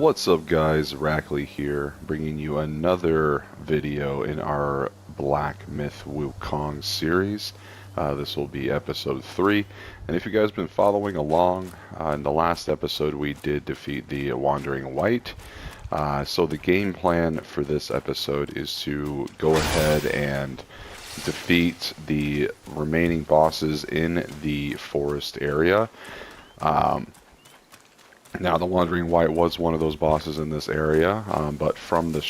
What's up guys, Rackley here, bringing you another video in our Black Myth Wukong series. This will be episode 3, and if you guys have been following along, in the last episode we did defeat the Wandering White. So the game plan for this episode is to go ahead and defeat the remaining bosses in the forest area. Now, the Wandering White was one of those bosses in this area, but from the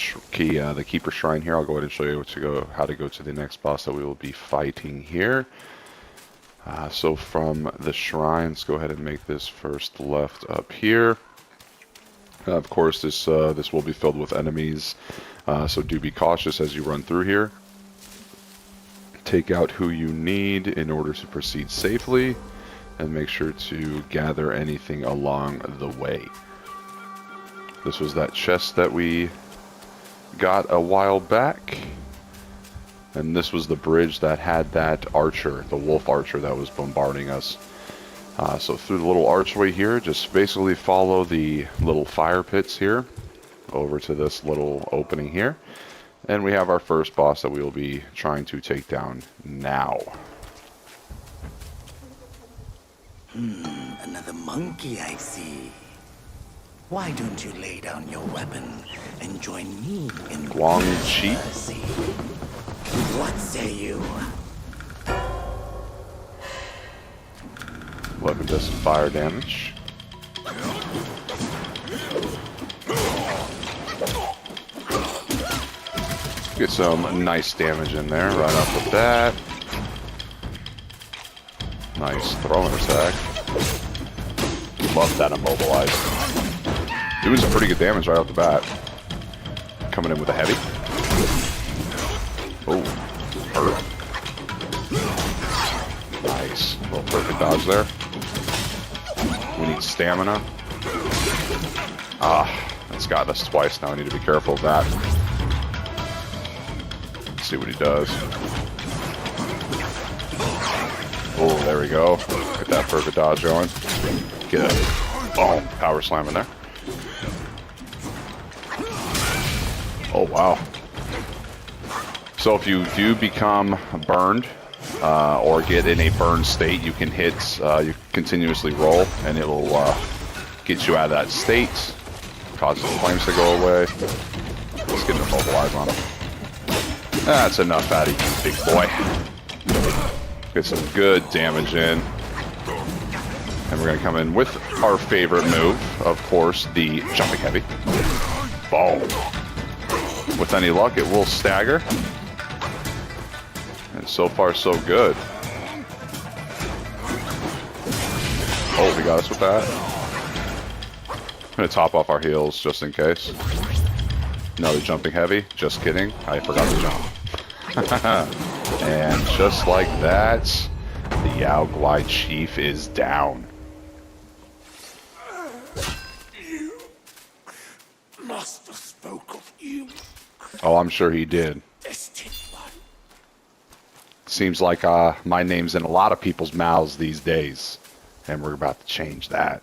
Keeper Shrine here, I'll go ahead and show you how to go to the next boss that we will be fighting here. So from the shrines, go ahead and make this first left up here. Of course, this will be filled with enemies, so do be cautious as you run through here. Take out who you need in order to proceed safely, and make sure to gather anything along the way. This was that chest that we got a while back, and this was the bridge that had that archer, the wolf archer that was bombarding us. So through the little archway here, just basically follow the little fire pits here over to this little opening here, and we have our first boss that we will be trying to take down now. Another monkey, I see. Why don't you lay down your weapon and join me in Guangzhi? What say you? Weapon does some fire damage. Get some nice damage in there right off the bat. Nice throwing attack. Love that immobilized. Doing some pretty good damage right off the bat. Coming in with a heavy. Oh, hurt. Nice. Little perfect dodge there. We need stamina. It's gotten us twice now. I need to be careful of that. Let's see what he does. Oh, there we go. Get that perfect dodge going. Get a power slam in there. Oh, wow. So if you do become burned, or get in a burned state, you can hit, you continuously roll, and it will get you out of that state, causes the flames to go away. Let's get an immobilize on him. That's enough out of you, big boy. Get some good damage in. And we're going to come in with our favorite move, of course, the jumping heavy. Boom. With any luck, it will stagger. And so far, so good. Oh, he got us with that. I'm going to top off our heals just in case. Another jumping heavy. Just kidding. I forgot to jump. And just like that, the Yaoguai Chief is down. You must have spoke of you. Oh, I'm sure he did. Destined one. Seems like my name's in a lot of people's mouths these days, and we're about to change that.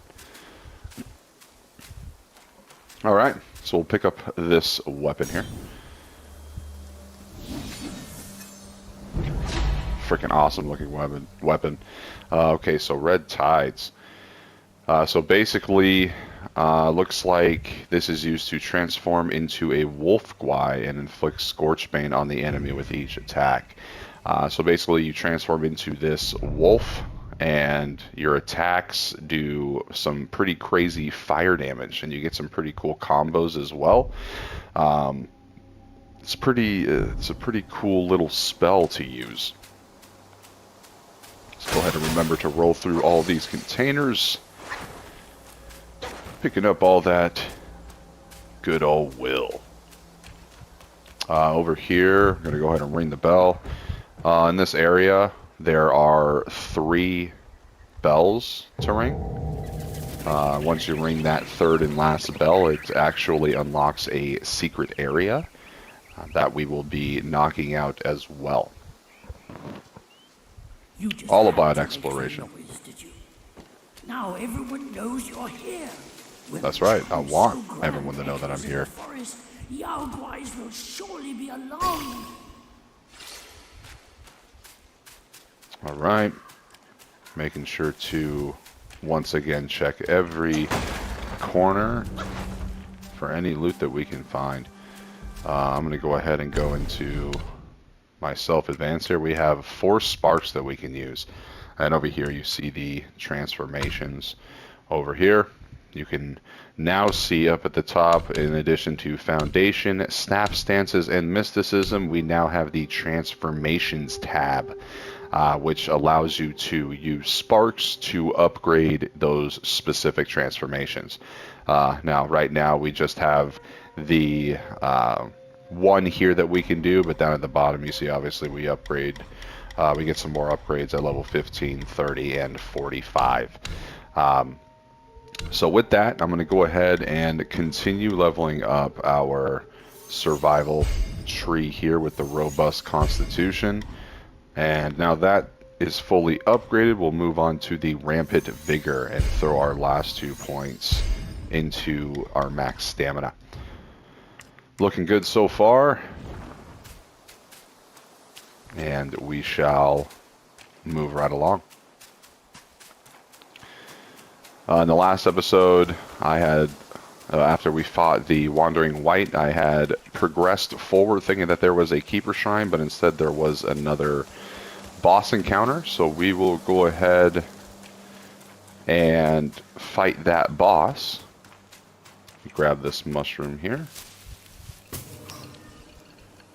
Alright, so we'll pick up this weapon here. Freaking awesome looking weapon. Okay, so red tides. So basically, looks like this is used to transform into a wolf guai and inflict scorchbane on the enemy with each attack. So basically, you transform into this wolf, and your attacks do some pretty crazy fire damage, and you get some pretty cool combos as well. It's a pretty cool little spell to use. Let's go ahead and remember to roll through all these containers. Picking up all that good old will. Over here, I'm going to go ahead and ring the bell. In this area, there are 3 bells to ring. Once you ring that third and last bell, it actually unlocks a secret area that we will be knocking out as well. All about exploration. Noise, did you? Now everyone knows you're here. When That's the right. I tree want so grand everyone to know that I'm echoes in here. the forest, Yao Guais will surely be alarmed. All right. Making sure to once again check every corner for any loot that we can find. I'm going to go ahead and go into my self-advance here. We have 4 sparks that we can use. And over here you see the transformations. Over here you can now see up at the top, in addition to foundation, snap stances, and mysticism, we now have the transformations tab. Which allows you to use sparks to upgrade those specific transformations. Now, right now, we just have the one here that we can do, but down at the bottom, you see, obviously, we upgrade. We get some more upgrades at level 15, 30, and 45. So with that, I'm going to go ahead and continue leveling up our survival tree here with the robust constitution. And now that is fully upgraded, we'll move on to the rampant vigor and throw our last 2 points into our max stamina. Looking good so far. And we shall move right along. In the last episode, I had, after we fought the Wandering Wight, I had progressed forward thinking that there was a Keeper Shrine, but instead there was another boss encounter. So we will go ahead and fight that boss. Grab this mushroom here.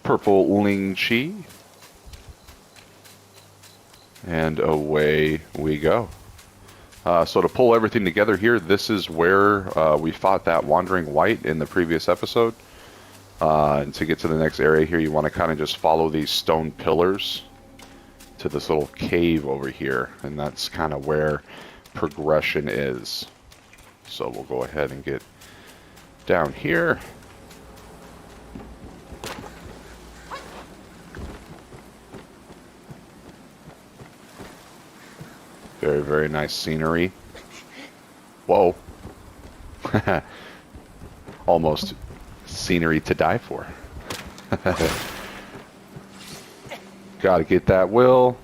Purple Lingxuzi. And away we go. So to pull everything together here, this is where we fought that Wandering Wight in the previous episode. And to get to the next area here, you want to kind of just follow these stone pillars to this little cave over here. And that's kind of where progression is. So we'll go ahead and get down here. Very, very nice scenery. Whoa. Almost scenery to die for. Gotta get that will.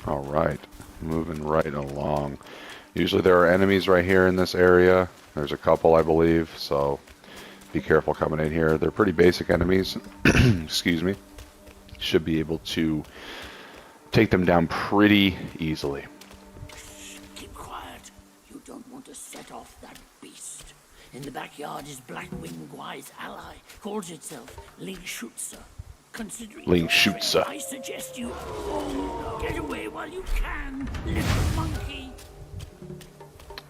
Alright. Moving right along. Usually there are enemies right here in this area. There's a couple, I believe, so be careful coming in here. They're pretty basic enemies. Excuse me. Should be able to take them down pretty easily. Keep quiet. You don't want to set off that beast. In the backyard is Blackwing Guai's ally. Calls itself Lingxuzi. Considering Lingxuzi. I suggest you get away while you can, little monkey.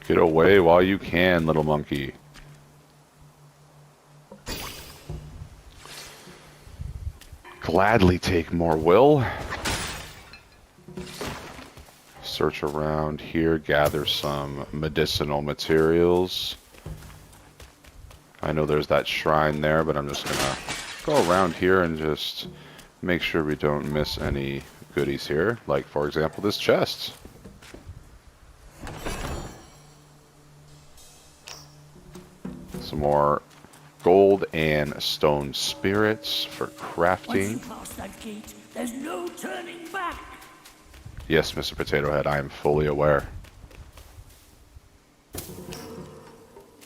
Get away while you can, little monkey. Gladly take more will. Search around here, gather some medicinal materials. I know there's that shrine there, but I'm just gonna go around here and just make sure we don't miss any goodies here. Like, for example, this chest. Some more gold and stone spirits for crafting. Once you pass that gate, there's no turning back. Yes, Mr. Potato Head, I am fully aware.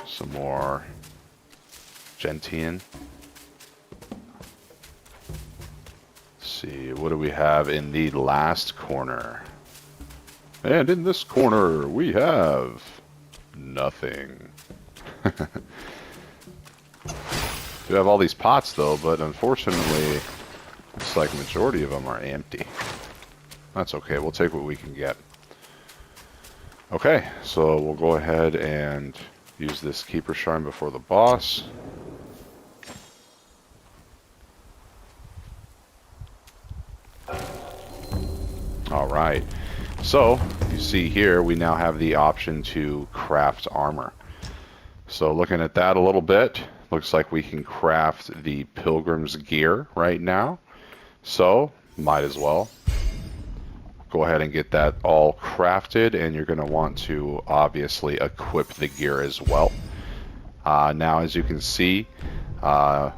Some more Gentian. Let's see, what do we have in the last corner? And in this corner, we have nothing. We have all these pots though, but unfortunately, it's like majority of them are empty. That's okay, we'll take what we can get. Okay, so we'll go ahead and use this Keeper Shrine before the boss. Alright, so you see here we now have the option to craft armor. So looking at that a little bit, looks like we can craft the Pilgrim's gear right now. So, might as well. go ahead and get that all crafted, and you're going to want to obviously equip the gear as well. Now, as you can see, down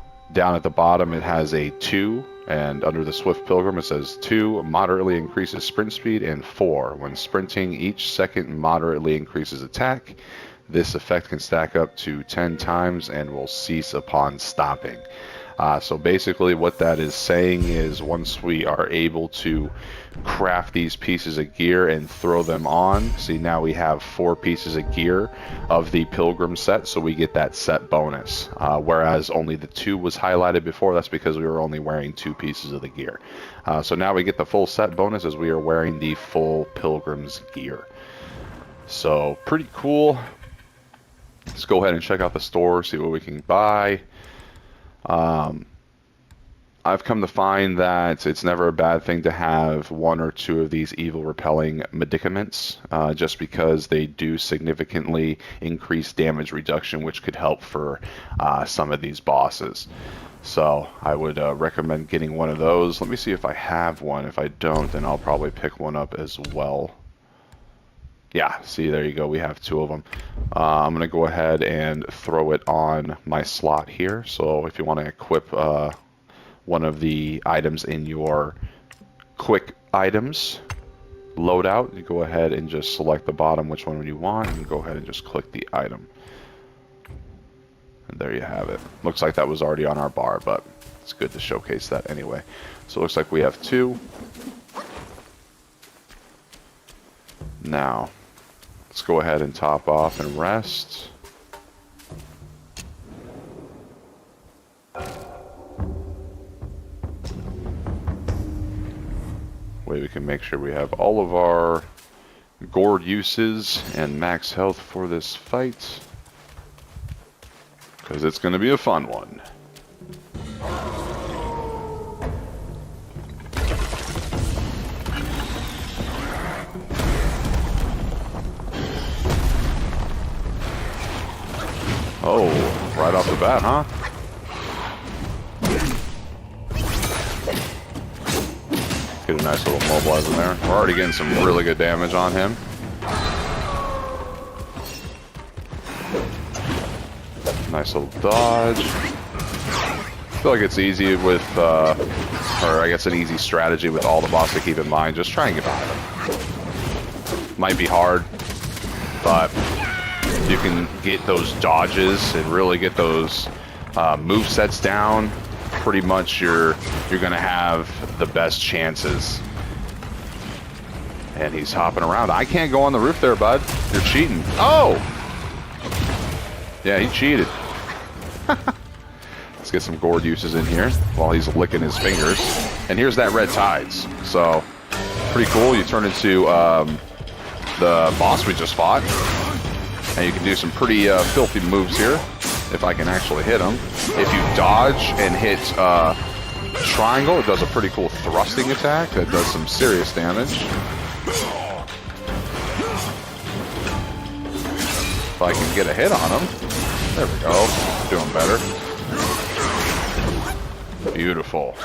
at the bottom it has a 2, and under the Swift Pilgrim it says 2 moderately increases sprint speed, and 4 when sprinting each second moderately increases attack. This effect can stack up to 10 times and will cease upon stopping. So basically what that is saying is once we are able to craft these pieces of gear and throw them on, see, now we have 4 pieces of gear of the Pilgrim set, so we get that set bonus. Whereas only the 2 was highlighted before, that's because we were only wearing 2 pieces of the gear. So now we get the full set bonus as we are wearing the full Pilgrim's gear. So pretty cool. Let's go ahead and check out the store, see what we can buy. I've come to find that it's never a bad thing to have 1 or 2 of these evil repelling medicaments, just because they do significantly increase damage reduction, which could help for some of these bosses. So I would recommend getting one of those. Let me see if I have one. If I don't, then I'll probably pick one up as well. Yeah, see, there you go. We have 2 of them. I'm going to go ahead and throw it on my slot here. So if you want to equip one of the items in your quick items loadout, you go ahead and just select the bottom, which one you want, and go ahead and just click the item. And there you have it. Looks like that was already on our bar, but it's good to showcase that anyway. So it looks like we have 2. Now, let's go ahead and top off and rest. Way we can make sure we have all of our gourd uses and max health for this fight, because it's going to be a fun one. Oh, right off the bat, huh? Get a nice little mobilize in there. We're already getting some really good damage on him. Nice little dodge. I feel like it's easy with, or I guess an easy strategy with all the bosses to keep in mind. Just try and get by them. Might be hard, but you can get those dodges and really get those move sets down. Pretty much you're gonna have the best chances. And he's hopping around. I can't go on the roof there, bud. You're cheating. Oh! Yeah, he cheated. Let's get some gourd uses in here while he's licking his fingers. And here's that red tides. So, pretty cool. You turn into the boss we just fought. And you can do some pretty filthy moves here, if I can actually hit him. If you dodge and hit triangle, it does a pretty cool thrusting attack that does some serious damage. If I can get a hit on him. There we go. Doing better. Beautiful.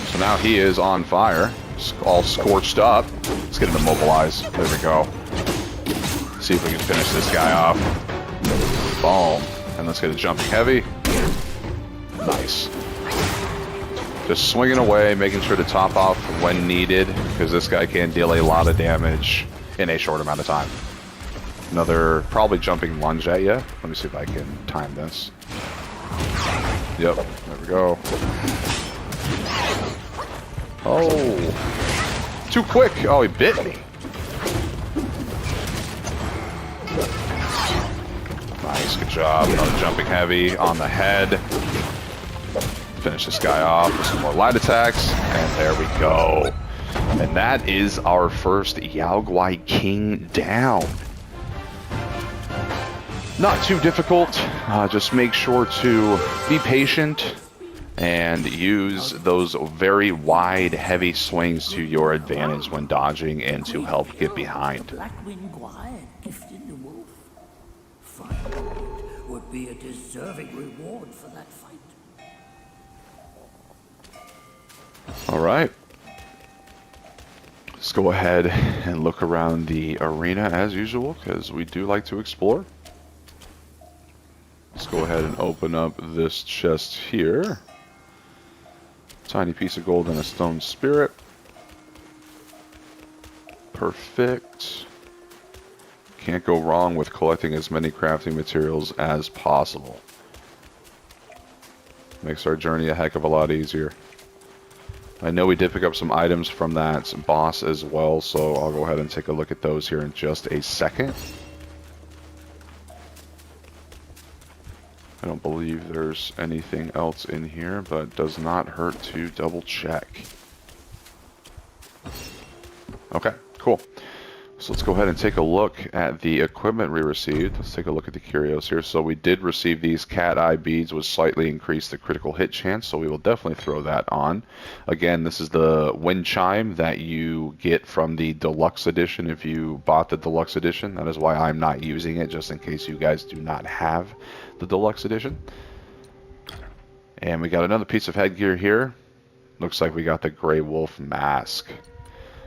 So now he is on fire. All scorched up. Let's get him to mobilize. There we go. See if we can finish this guy off. Boom. And let's get a jumping heavy. Nice. Just swinging away, making sure to top off when needed, because this guy can deal a lot of damage in a short amount of time. Another probably jumping lunge at you. Let me see if I can time this. Yep, there we go. Oh, too quick. Oh, he bit me. Nice, good job. Another jumping heavy on the head. Finish this guy off with some more light attacks, and there we go. And that is our first Yaoguai King down. Not too difficult. Just make sure to be patient and use those very wide, heavy swings to your advantage when dodging and to help get behind. Would be a deserving reward for that fight. All right. Let's go ahead and look around the arena as usual, because we do like to explore. Let's go ahead and open up this chest here. Tiny piece of gold and a stone spirit. Perfect. Can't go wrong with collecting as many crafting materials as possible. Makes our journey a heck of a lot easier. I know we did pick up some items from that boss as well, so I'll go ahead and take a look at those here in just a second. I don't believe there's anything else in here, but it does not hurt to double check. Okay, cool. So let's go ahead and take a look at the equipment we received. Let's take a look at the curios here. So we did receive these cat eye beads, which slightly increased the critical hit chance, so we will definitely throw that on. Again, this is the wind chime that you get from the deluxe edition if you bought the deluxe edition. That is why I'm not using it, just in case you guys do not have the deluxe edition. And we got another piece of headgear here. Looks like we got the Grey Wolf mask.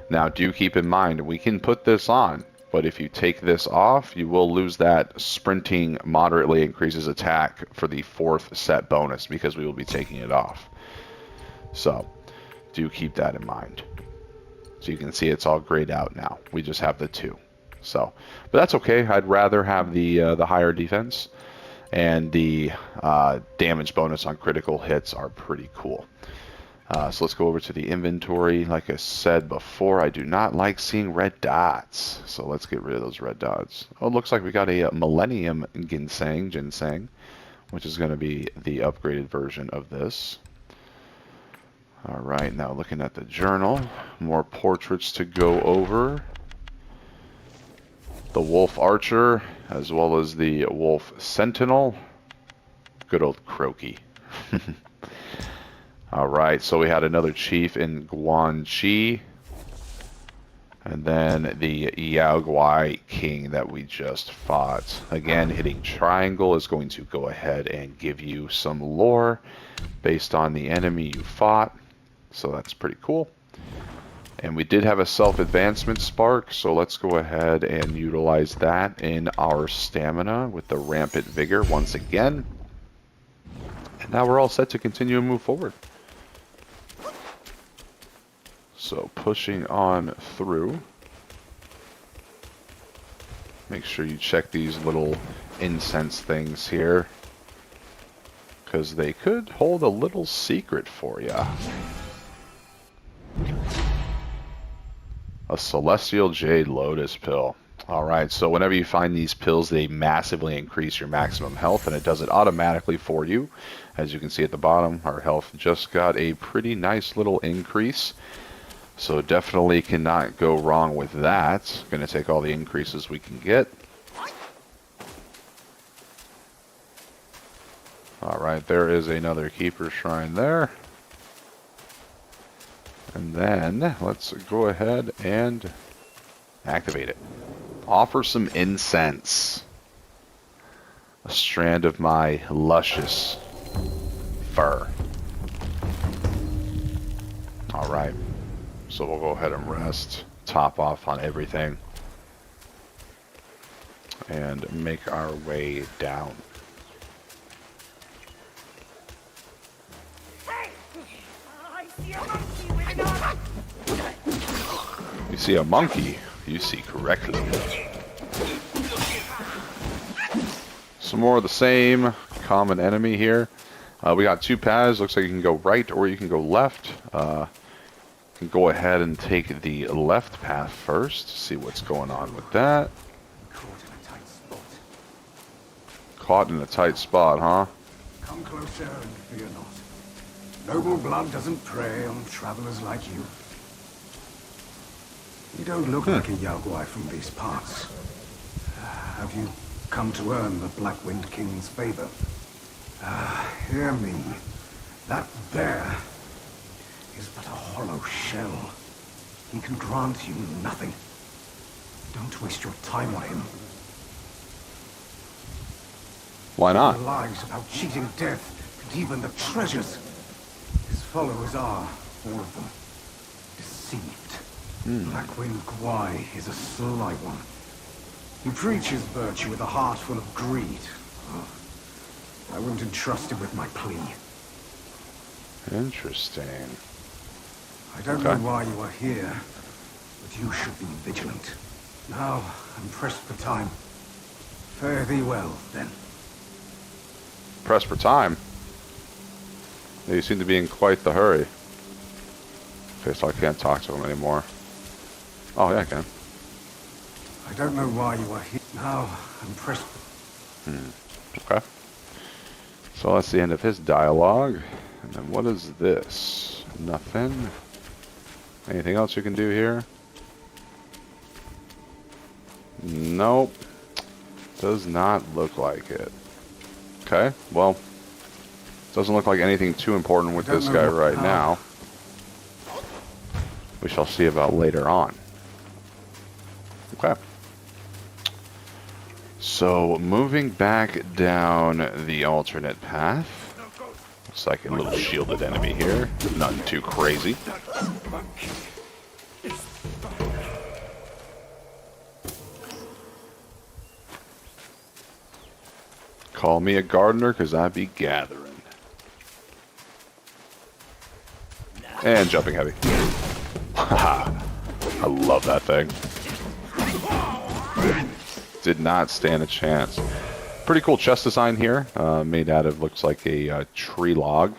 Now, do keep in mind, we can put this on, but if you take this off, you will lose that sprinting moderately increases attack for the 4th set bonus, because we will be taking it off. So, do keep that in mind. So you can see it's all grayed out now. We just have the 2. So, but that's okay. I'd rather have the higher defense, and the damage bonus on critical hits are pretty cool. So let's go over to the inventory. Like I said before, I do not like seeing red dots. So let's get rid of those red dots. Oh, it looks like we got a Millennium Ginseng, which is going to be the upgraded version of this. Alright, now looking at the journal. More portraits to go over. The Wolf Archer, as well as the Wolf Sentinel. Good old Croaky. Alright, so we had another chief in Guangzhi. And then the Yaogwai king that we just fought. Again, hitting triangle is going to go ahead and give you some lore based on the enemy you fought. So that's pretty cool. And we did have a self-advancement spark, so let's go ahead and utilize that in our stamina with the rampant vigor once again. And now we're all set to continue and move forward. So pushing on through. Make sure you check these little incense things here, because they could hold a little secret for you. A Celestial Jade Lotus Pill. Alright, so whenever you find these pills, they massively increase your maximum health, and it does it automatically for you. As you can see at the bottom, our health just got a pretty nice little increase. So definitely cannot go wrong with that. Going to take all the increases we can get. Alright, there is another Keeper Shrine there. And then, let's go ahead and activate it. Offer some incense. A strand of my luscious fur. Alright. So we'll go ahead and rest, top off on everything, and make our way down. You see a monkey? You see correctly. Some more of the same common enemy here. We got 2 paths. Looks like you can go right or you can go left. Can go ahead and take the left path first, see what's going on with that. Caught in a tight spot, huh? Come closer and fear not. Noble blood doesn't prey on travelers like you. You don't look like a Yaogwai from these parts. Have you come to earn the Black Wind King's favor? Hear me. That bear is but a hollow shell. He can grant you nothing. Don't waste your time on him. Why not? He lies about cheating death and even the treasures. His followers are, all of them, deceived. Blackwind Gwai is a sly one. He preaches virtue with a heart full of greed. Oh, I wouldn't entrust him with my plea. Interesting. I don't know why you are here, but you should be vigilant. Now, I'm pressed for time. Fare thee well, then. Pressed for time? You seem to be in quite the hurry. Okay, so I can't talk to him anymore. Oh, yeah, I can. I don't know why you are here. Now, I'm pressed for... Okay. So that's the end of his dialogue. And then what is this? Nothing. Anything else you can do here? Nope. Does not look like it. Okay, well, doesn't look like anything too important with this guy right now. We shall see about later on. Okay. So, moving back down the alternate path. Looks like a little shielded enemy here. Nothing too crazy. Call me a gardener, because I be gathering. And jumping heavy. Haha. I love that thing. Did not stand a chance. Pretty cool chest design here. Made out of, looks like a tree log.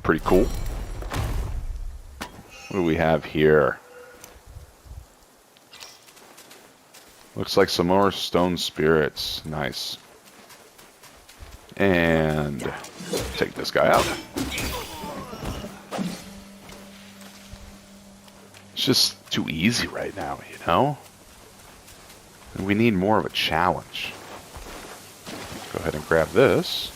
Pretty cool. What do we have here? Looks like some more stone spirits. Nice. And take this guy out. It's just too easy right now, you know? And we need more of a challenge. Go ahead and grab this.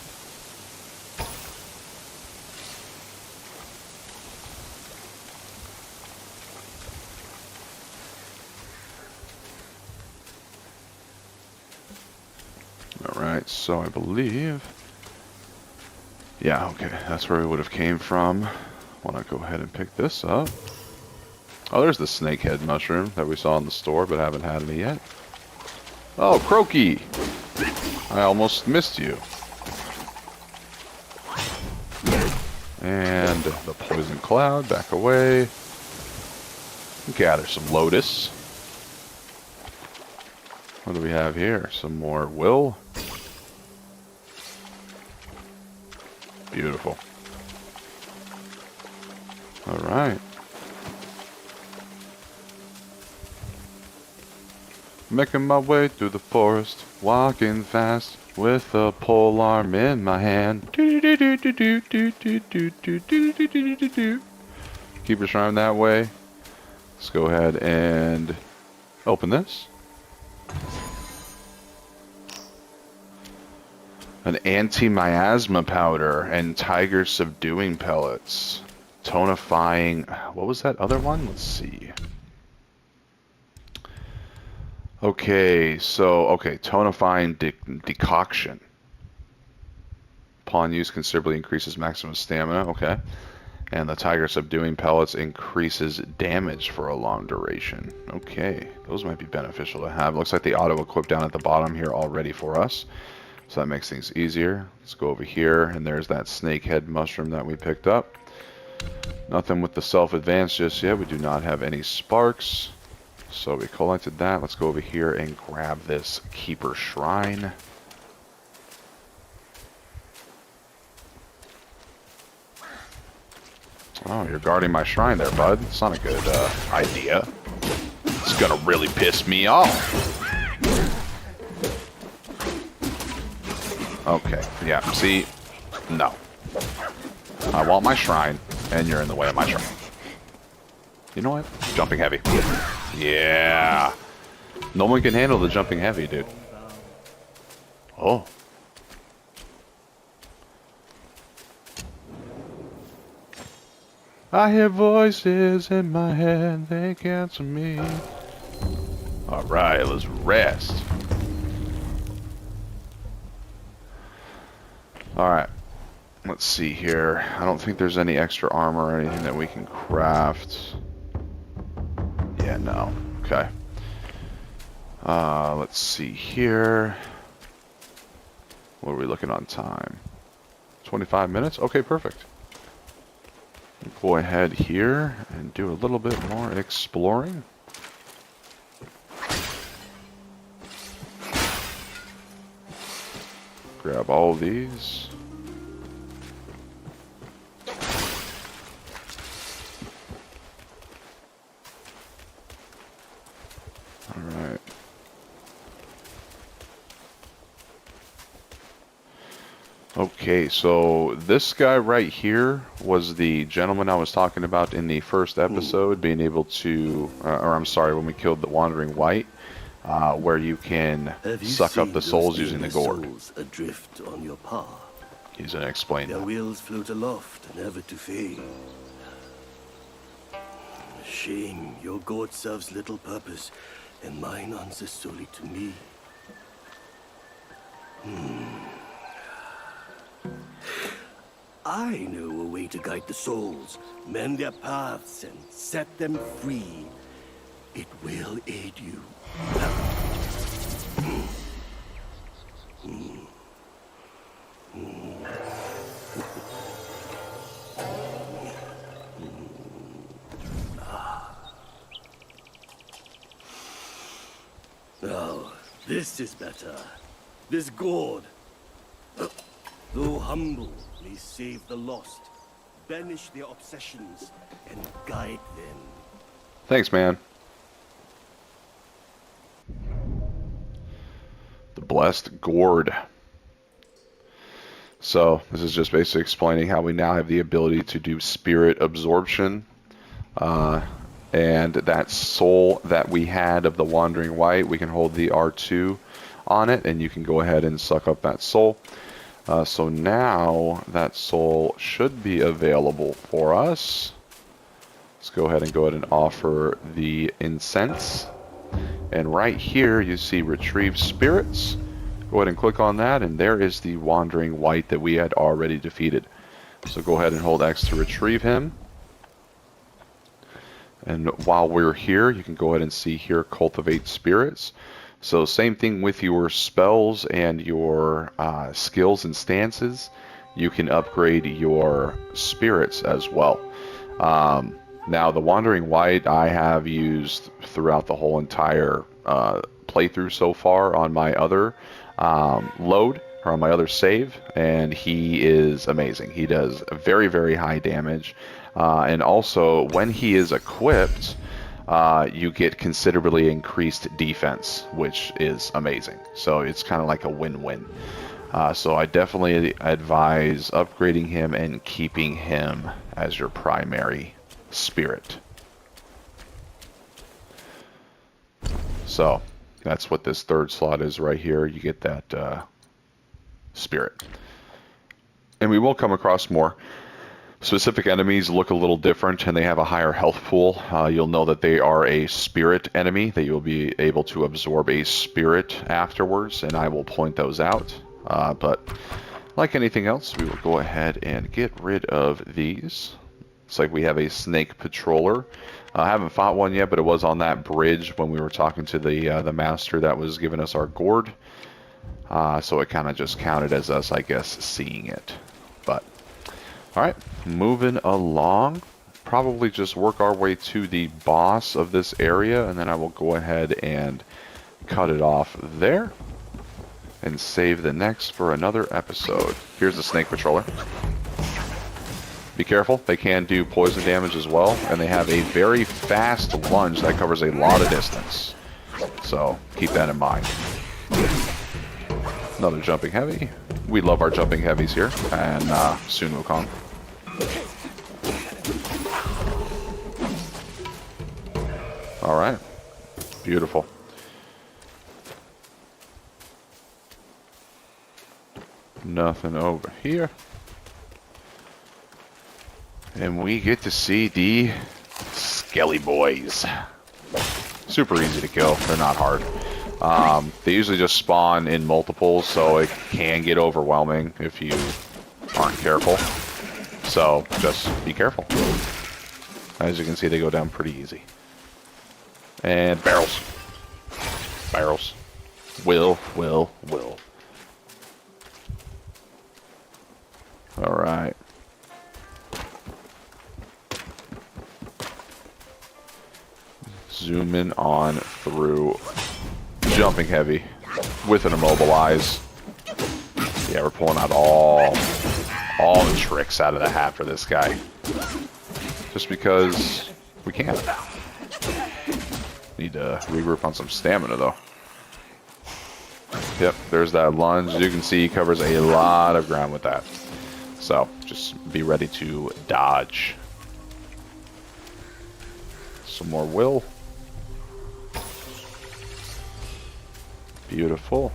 Alright, so I believe... Yeah, okay, that's where we would have came from. Want to go ahead and pick this up. Oh, there's the snakehead mushroom that we saw in the store, but haven't had any yet. Oh, Croaky! I almost missed you. And the poison cloud, back away. Gather some lotus. What do we have here? Some more will. Beautiful. Alright. Making my way through the forest, walking fast, with a pole arm in my hand. Keep your shrine that way. Let's go ahead and open this. An anti-miasma powder and tiger subduing pellets. Tonifying. What was that other one? Let's see. Okay, so, tonifying decoction. Upon use, considerably increases maximum stamina, okay. And the tiger subduing pellets increases damage for a long duration. Okay, those might be beneficial to have. Looks like they auto-equip down at the bottom here already for us. So that makes things easier. Let's go over here, and there's that snakehead mushroom that we picked up. Nothing with the self-advance just yet. We do not have any sparks. So we collected that. Let's go over here and grab this keeper shrine. Oh, you're guarding my shrine there, bud. It's not a good idea. It's gonna really piss me off. Okay, yeah, see? No. I want my shrine, and you're in the way of my shrine. You know what? Jumping heavy. Yeah. No one can handle the jumping heavy, dude. Oh. I hear voices in my head, they cancel me. Alright, let's rest. Alright. Let's see here. I don't think there's any extra armor or anything that we can craft. Yeah, no. Okay. Let's see here. What are we looking on time? 25 minutes? Okay, perfect. Go ahead here and do a little bit more exploring. Grab all these. Alright. Okay, so this guy right here was the gentleman I was talking about in the first episode, being able to, or I'm sorry, when we killed the Wandering White, where you can suck up the souls using the gourd. Souls adrift on your path. He's going to explain Their that. wheels float aloft, never to fade. Shame, your gourd serves little purpose, and mine answers solely to me. I know a way to guide the souls, mend their paths, and set them free. It will aid you. Now, this is better. This gourd, though humble, may save the lost, banish their obsessions, and guide them. Thanks, man. The Blessed Gourd. So, this is just basically explaining how we now have the ability to do spirit absorption. And that soul that we had of the Wandering White, we can hold the R2 on it, and you can go ahead and suck up that soul. So now that soul should be available for us. Let's go ahead and offer the incense. And right here you see retrieve spirits. Go ahead and click on that, and there is the Wandering White that we had already defeated. So go ahead and hold X to retrieve him. And while we're here, you can go ahead and see here, cultivate spirits. So same thing with your spells and your skills and stances. You can upgrade your spirits as well. Now the Wandering White I have used throughout the whole entire playthrough so far on my other load, or on my other save, and he is amazing. He does very, very high damage. And also, when he is equipped, you get considerably increased defense, which is amazing. So it's kind of like a win-win. So I definitely advise upgrading him and keeping him as your primary spirit. So that's what this third slot is right here. You get that spirit. And we will come across more. Specific enemies look a little different, and they have a higher health pool. You'll know that they are a spirit enemy, that you'll be able to absorb a spirit afterwards, and I will point those out. But like anything else, we will go ahead and get rid of these. Looks like we have a snake patroller. I haven't fought one yet, but it was on that bridge when we were talking to the master that was giving us our gourd. So it kind of just counted as us, I guess, seeing it. But alright, moving along. Probably just work our way to the boss of this area, and then I will go ahead and cut it off there. And save the next for another episode. Here's the snake patroller. Be careful, they can do poison damage as well, and they have a very fast lunge that covers a lot of distance. So, keep that in mind. Another jumping heavy. We love our jumping heavies here, and soon Wukong. Alright. Beautiful. Nothing over here. And we get to see the Skelly Boys. Super easy to kill. They're not hard. They usually just spawn in multiples, so it can get overwhelming if you aren't careful. So just be careful. As you can see, they go down pretty easy. And barrels. Barrels. Will. Alright. Zooming on through. Jumping heavy. With an immobilize. Yeah, we're pulling out all the tricks out of the hat for this guy. Just because we can. Need to regroup on some stamina, though. Yep, there's that lunge. You can see he covers a lot of ground with that. So, just be ready to dodge. Some more will. Beautiful.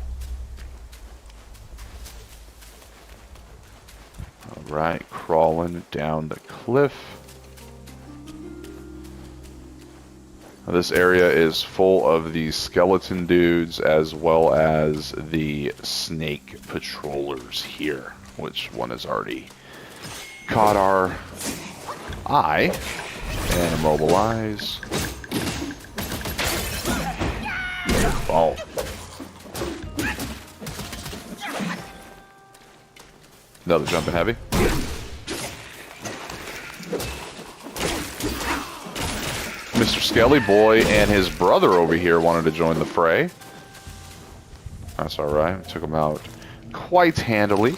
Alright, crawling down the cliff. This area is full of the skeleton dudes as well as the snake patrollers here, which one has already caught our eye. And immobilize. Oh. Another jumping heavy. Mr. Skelly Boy and his brother over here wanted to join the fray. That's alright. Took him out quite handily.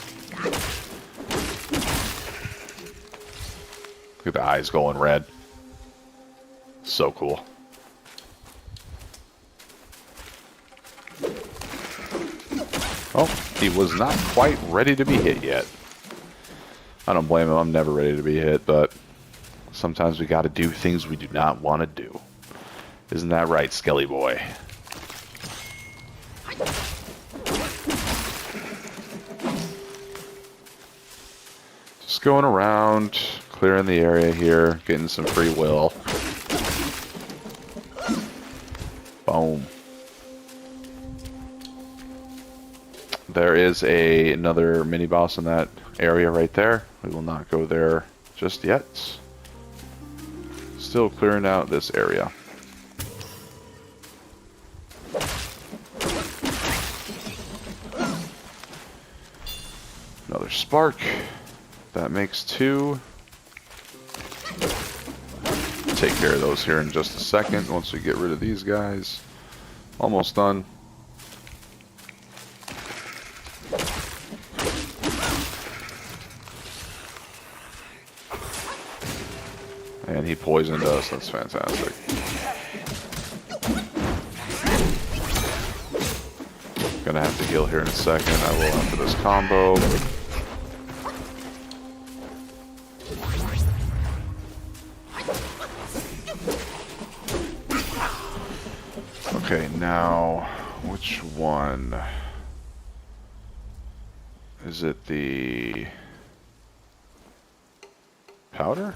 Look at the eyes going red. So cool. Oh, he was not quite ready to be hit yet. I don't blame him. I'm never ready to be hit, but sometimes we got to do things we do not want to do. Isn't that right, Skelly Boy? Just going around, clearing the area here, getting some free will. Boom. There is another mini boss in that area right there. We will not go there just yet. Still clearing out this area. Another spark. That makes 2. Take care of those here in just a second once we get rid of these guys. Almost done. And he poisoned us. That's fantastic. Gonna have to heal here in a second. I will after this combo. Okay, now which one? Is it the powder?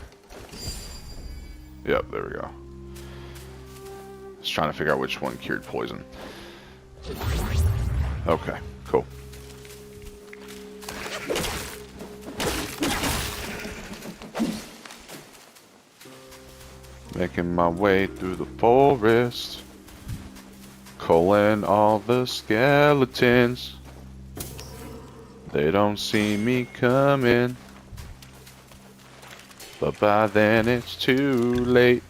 Yep, there we go. Just trying to figure out which one cured poison. Okay, cool. Making my way through the forest, culling all the skeletons. They don't see me coming, but by then it's too late.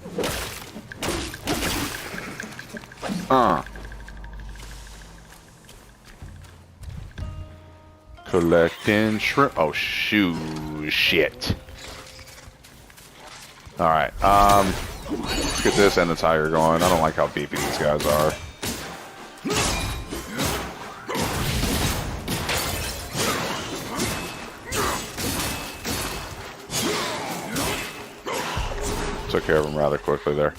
Collecting shrimp. Oh, shit. Alright, let's get this and the tiger going. I don't like how beefy these guys are. Took care of him rather quickly there.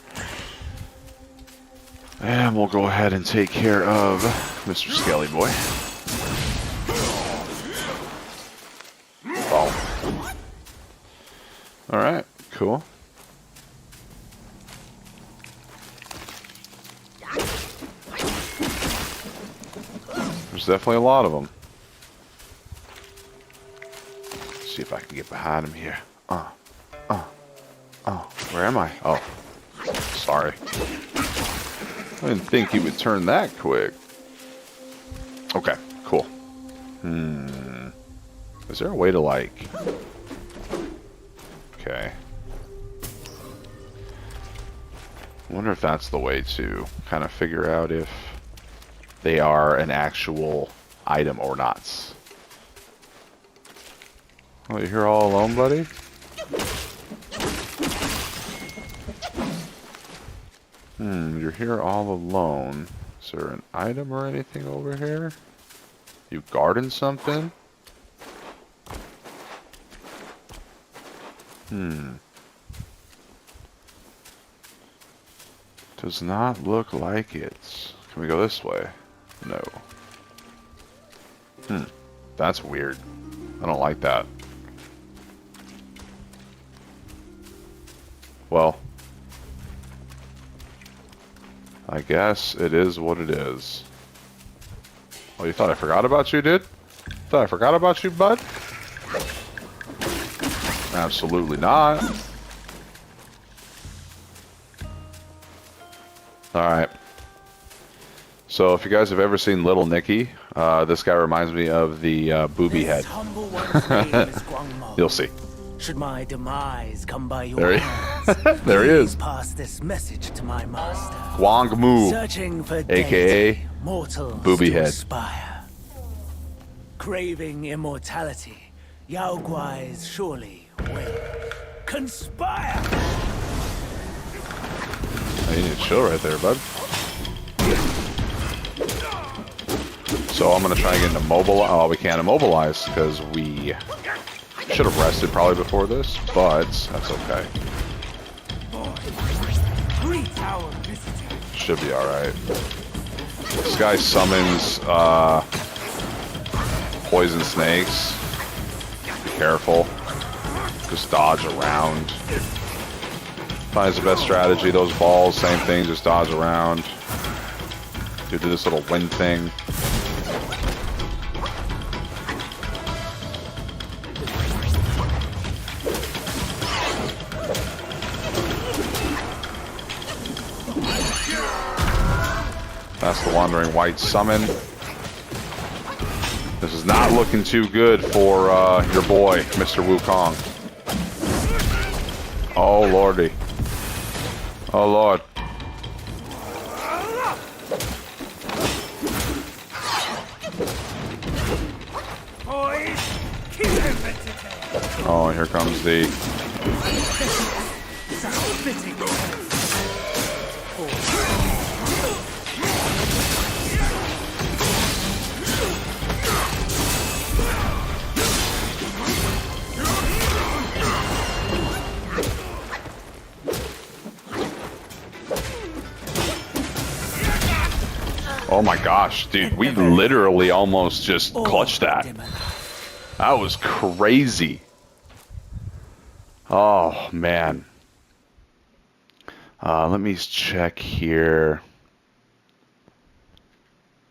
And we'll go ahead and take care of Mr. Skelly Boy. Oh. Alright, cool. There's definitely a lot of them. Let's see if I can get behind him here. Oh, where am I? Oh, sorry. I didn't think he would turn that quick. Okay, cool. Is there a way to, like... Okay. I wonder if that's the way to kind of figure out if they are an actual item or not. Oh, you're here all alone, buddy? You're here all alone. Is there an item or anything over here? You guarding something? Does not look like it. Can we go this way? No. That's weird. I don't like that. Well, I guess it is what it is. Oh, you thought I forgot about you, dude? Thought I forgot about you, bud? Absolutely not. Alright. So, if you guys have ever seen Little Nicky, this guy reminds me of the booby head. You'll see. Should my demise come by your There he, hands, there he is. pass this message to my master. Guangmu, Searching for aka deity, mortals Booby to Head. aspire. Craving immortality, Yao Guais surely will conspire. You need to chill right there, bud. So I'm gonna try and get into mobile. Oh, we can't immobilize because we should have rested probably before this, but that's okay. Should be all right. This guy summons poison snakes. Be careful. Just dodge around. Finds the best strategy. Those balls, same thing. Just dodge around. Do this little wind thing. That's the Wandering White summon. This is not looking too good for your boy, Mr. Wukong. Oh, lordy. Oh, Lord. Oh, here comes the... Oh my gosh, dude, we literally almost just clutched that. That was crazy. Oh, man. Let me check here.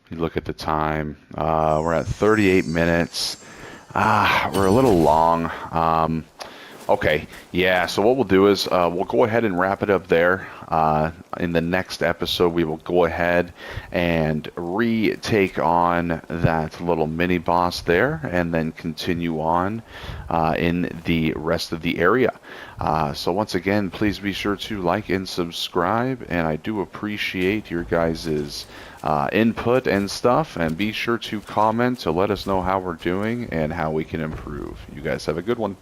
Let me look at the time. We're at 38 minutes. We're a little long. Okay, yeah, so what we'll do is we'll go ahead and wrap it up there. In the next episode, we will go ahead and retake on that little mini boss there and then continue on in the rest of the area. So once again, please be sure to like and subscribe, and I do appreciate your guys' input and stuff, and be sure to comment to let us know how we're doing and how we can improve. You guys have a good one.